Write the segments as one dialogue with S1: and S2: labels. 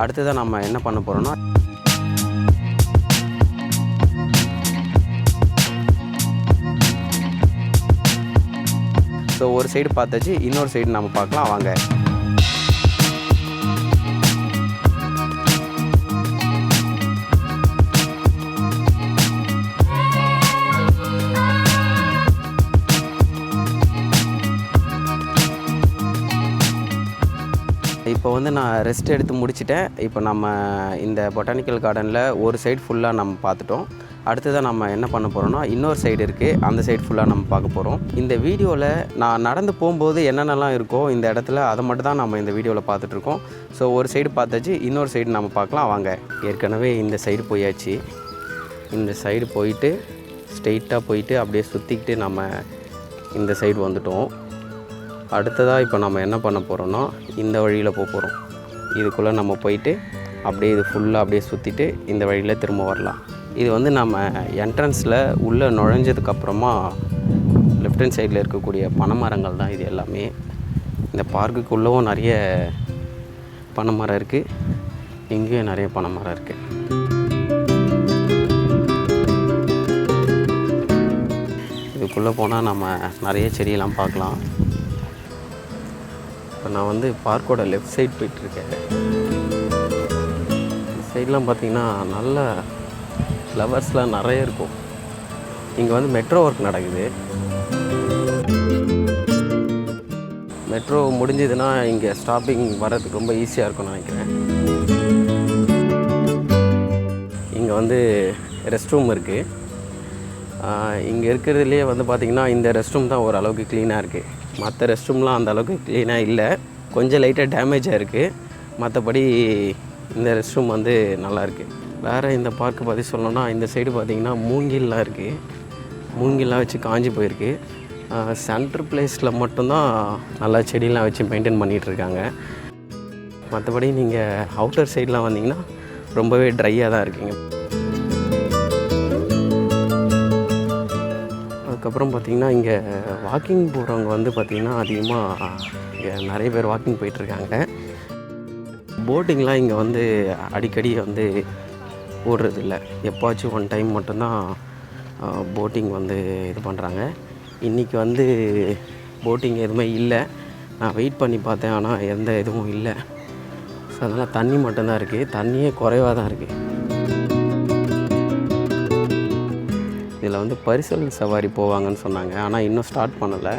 S1: அடுத்ததான் நம்ம என்ன பண்ண போகிறோன்னா ஸோ ஒரு சைடு பார்த்தாச்சு, இன்னொரு சைடு நம்ம பார்க்கலாம் வாங்க. இப்போ வந்து நான் ரெஸ்ட் எடுத்து முடிச்சிட்டேன். இப்போ நம்ம இந்த பொட்டானிக்கல் கார்டனில் ஒரு சைடு ஃபுல்லாக நம்ம பார்த்துட்டோம். அடுத்ததான் நம்ம என்ன பண்ண போகிறோம்னா இன்னொரு சைடு இருக்குது, அந்த சைடு ஃபுல்லாக நம்ம பார்க்க போகிறோம். இந்த வீடியோவில் நான் நடந்து போகும்போது என்னென்னலாம் இருக்கோ இந்த இடத்துல அதை மட்டும் தான் நம்ம இந்த வீடியோவில் பார்த்துட்ருக்கோம். ஸோ ஒரு சைடு பார்த்தாச்சு, இன்னொரு சைடு நம்ம பார்க்கலாம் வாங்க. ஏற்கனவே இந்த சைடு போயாச்சு. இந்த சைடு போயிட்டு ஸ்ட்ரெயிட்டாக போயிட்டு அப்படியே சுற்றிக்கிட்டு நம்ம இந்த சைடு வந்துட்டோம். அடுத்ததாக இப்போ நம்ம என்ன பண்ண போகிறோன்னா இந்த வழியில் போகிறோம். இதுக்குள்ளே நம்ம போயிட்டு அப்படியே இது ஃபுல்லாக அப்படியே சுற்றிட்டு இந்த வழியில் திரும்ப வரலாம். இது வந்து நம்ம என்ட்ரன்ஸில் உள்ளே நுழைஞ்சதுக்கப்புறமா லெஃப்ட் ஹேண்ட் சைடில் இருக்கக்கூடிய பனைமரங்கள் தான் இது எல்லாமே. இந்த பார்க்குக்குள்ளவும் நிறைய பனைமரம் இருக்குது, இங்கேயும் நிறைய பனைமரம் இருக்குது. இதுக்குள்ளே போனால் நம்ம நிறைய செடியெல்லாம் பார்க்கலாம். இப்போ நான் வந்து பார்க்கோட லெஃப்ட் சைடு போயிட்டுருக்கேன். இந்த சைட்லாம் பார்த்திங்கன்னா நல்ல ஃப்ளவர்ஸ்லாம் நிறைய இருக்கும். இங்கே வந்து மெட்ரோ ஒர்க் நடக்குது. மெட்ரோ முடிஞ்சதுன்னா இங்கே ஸ்டாப்பிங் வர்றதுக்கு ரொம்ப ஈஸியாக இருக்கும்னு நினைக்கிறேன். இங்கே வந்து ரெஸ்ட் ரூம் இருக்குது. இங்கே இருக்கிறதுலே வந்து பார்த்திங்கன்னா இந்த ரெஸ்ட் ரூம் தான் ஓரளவுக்கு க்ளீனாக இருக்குது. மற்ற ரெஸ்ட் ரூம்லாம் அந்த அளவுக்கு க்ளீனாக இல்லை, கொஞ்சம் லைட்டாக டேமேஜாக இருக்குது. மற்றபடி இந்த ரெஸ்ட் ரூம் வந்து நல்லாயிருக்கு. வேறு இந்த பார்க்கு பற்றி சொல்லணும்னா இந்த சைடு பார்த்திங்கன்னா மூங்கில்லாம் இருக்குது. மூங்கில்லாம் வச்சு காஞ்சி போயிருக்கு. சென்ட்ரு பிளேஸில் மட்டும்தான் நல்லா செடியெலாம் வச்சு மெயின்டைன் பண்ணிகிட்ருக்காங்க. மற்றபடி நீங்கள் அவுட்டர் சைடெலாம் வந்தீங்கன்னா ரொம்பவே ட்ரையாக தான் இருக்குங்க. அதுக்கப்புறம் பார்த்திங்கன்னா இங்கே வாக்கிங் போகிறவங்க வந்து பார்த்திங்கன்னா அதிகமாக இங்கே நிறைய பேர் வாக்கிங் போயிட்டுருக்காங்க. போட்டிங்லாம் இங்கே வந்து அடிக்கடி வந்து ஓடுறதில்ல, எப்போச்சும் ஒன் டைம் மட்டும்தான் போட்டிங் வந்து இது பண்ணுறாங்க. இன்றைக்கி வந்து போட்டிங் எதுவுமே இல்லை. நான் வெயிட் பண்ணி பார்த்தேன், ஆனால் எந்த இதுவும் இல்லை. ஸோ அதனால் தண்ணி மட்டும்தான் இருக்குது, தண்ணியே குறைவாக தான் இருக்குது. இதில் வந்து பரிசல் சவாரி போவாங்கன்னு சொன்னாங்க, ஆனால் இன்னும் ஸ்டார்ட் பண்ணலை.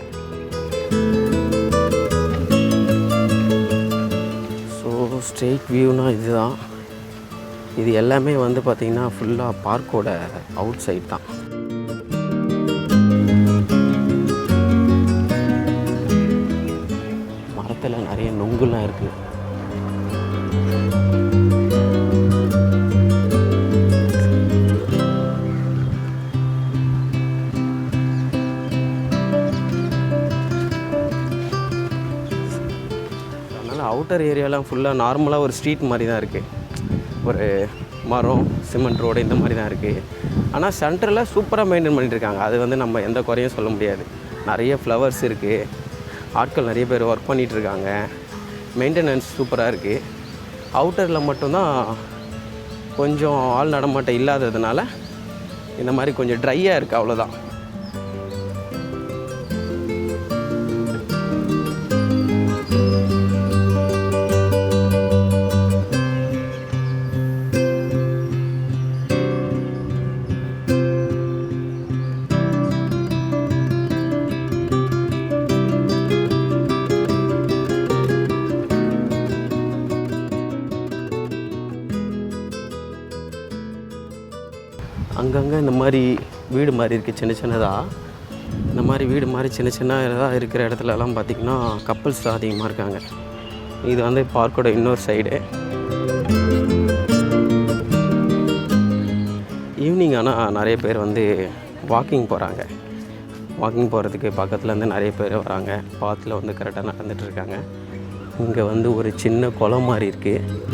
S1: ஸோ ஸ்ட்ரெயிட் வியூனால் இதுதான். இது எல்லாமே வந்து பார்த்திங்கன்னா ஃபுல்லாக பார்க்கோட அவுட் சைட் தான். மரத்தில் நிறைய நொங்குலாம் இருக்குது. அவுட்டர் ஏரியாலாம் ஃபுல்லாக நார்மலாக ஒரு ஸ்ட்ரீட் மாதிரி தான் இருக்குது. ஒரு மரம், சிமெண்ட் ரோடு இந்த மாதிரி தான் இருக்குது. ஆனால் சென்டரில் சூப்பராக மெயின்டைன் பண்ணிட்டுருக்காங்க. அது வந்து நம்ம எந்த குறையும் சொல்ல முடியாது. நிறைய ஃப்ளவர்ஸ் இருக்குது, ஆட்கள் நிறைய பேர் ஒர்க் பண்ணிகிட்ருக்காங்க, மெயின்டெனன்ஸ் சூப்பராக இருக்குது. அவுட்டரில் மட்டும்தான் கொஞ்சம் ஆள் நடமாட்டம் இல்லாததுனால இந்த மாதிரி கொஞ்சம் ட்ரையாக இருக்குது, அவ்வளோதான். அங்கங்கே இந்த மாதிரி வீடு மாதிரி இருக்குது, சின்ன சின்னதாக. இந்த மாதிரி வீடு மாதிரி சின்ன சின்னதாக இருக்கிற இடத்துலலாம் பார்த்திங்கன்னா கப்புள்ஸ் தான் அதிகமாக இருக்காங்க. இது வந்து பார்க்கோட இன்னொரு சைடு. ஈவினிங் ஆனால் நிறைய பேர் வந்து வாக்கிங் போகிறாங்க. வாக்கிங் போகிறதுக்கு பக்கத்துலேருந்து நிறைய பேர் வராங்க. பாத்தில் வந்து கரெக்டாக நடந்துகிட்ருக்காங்க. இங்கே வந்து ஒரு சின்ன குளம் மாதிரி இருக்குது.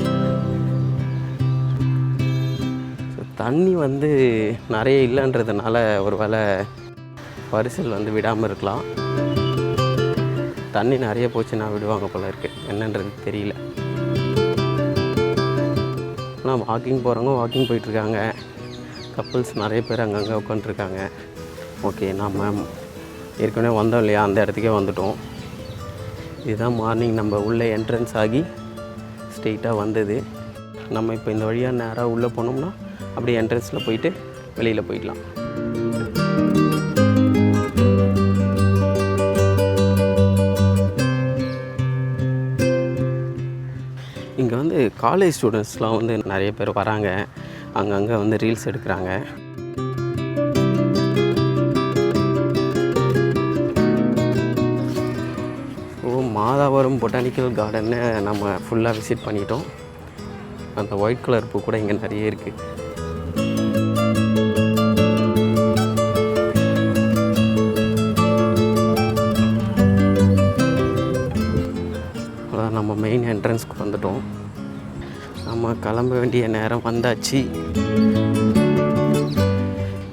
S1: தண்ணி வந்து நிறைய இல்லைன்றதுனால ஒரு வேளை பரிசல் வந்து விடாமல் இருக்கலாம். தண்ணி நிறைய போச்சுன்னா விடுவாங்க போல இருக்குது, என்னன்றது தெரியல. ஆனால் வாக்கிங் போகிறவங்க வாக்கிங் போயிட்டுருக்காங்க. கப்புள்ஸ் நிறைய பேர் அங்கங்கே உட்காந்துருக்காங்க. ஓகே, நம்ம ஏற்கனவே வந்தோம் இல்லையா, அந்த இடத்துக்கே வந்துட்டோம். இதுதான் மார்னிங் நம்ம உள்ளே என்ட்ரன்ஸ் ஆகி ஸ்ட்ரெயிட்டாக வந்தது. நம்ம இப்போ இந்த வழியாக நேராக உள்ளே போனோம்னா அப்படியே என்ட்ரன்ஸில் போயிட்டு வெளியில் போயிடலாம். இங்கே வந்து காலேஜ் ஸ்டூடெண்ட்ஸ்லாம் வந்து நிறைய பேர் வராங்க. அங்கங்கே வந்து ரீல்ஸ் எடுக்கிறாங்க. மாதாவரம் பொட்டானிக்கல் கார்டனை நம்ம ஃபுல்லாக விசிட் பண்ணிட்டோம். அந்த ஒயிட் கலர் பூ கூட இங்கே நிறைய இருக்குது. அதான் நம்ம மெயின் என்ட்ரன்ஸ்க்கு வந்துட்டோம். நம்ம கிளம்ப வேண்டிய நேரம் வந்தாச்சு.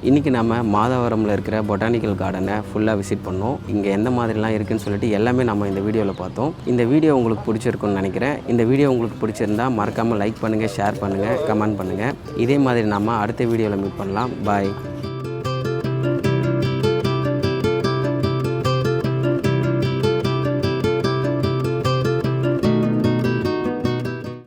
S1: இன்றைக்கி நம்ம மாதவரமில் இருக்கிற பொட்டானிக்கல் கார்டனை ஃபுல்லாக விசிட் பண்ணோம். இங்கே எந்த மாதிரிலாம் இருக்குதுன்னு சொல்லிட்டு எல்லாமே நம்ம இந்த வீடியோவில் பார்த்தோம். இந்த வீடியோ உங்களுக்கு பிடிச்சிருக்குன்னு நினைக்கிறேன். இந்த வீடியோ உங்களுக்கு பிடிச்சிருந்தா மறக்காமல் லைக் பண்ணுங்கள், ஷேர் பண்ணுங்கள், கமெண்ட் பண்ணுங்கள். இதே மாதிரி நம்ம அடுத்த வீடியோவில் மீட் பண்ணலாம். பாய்.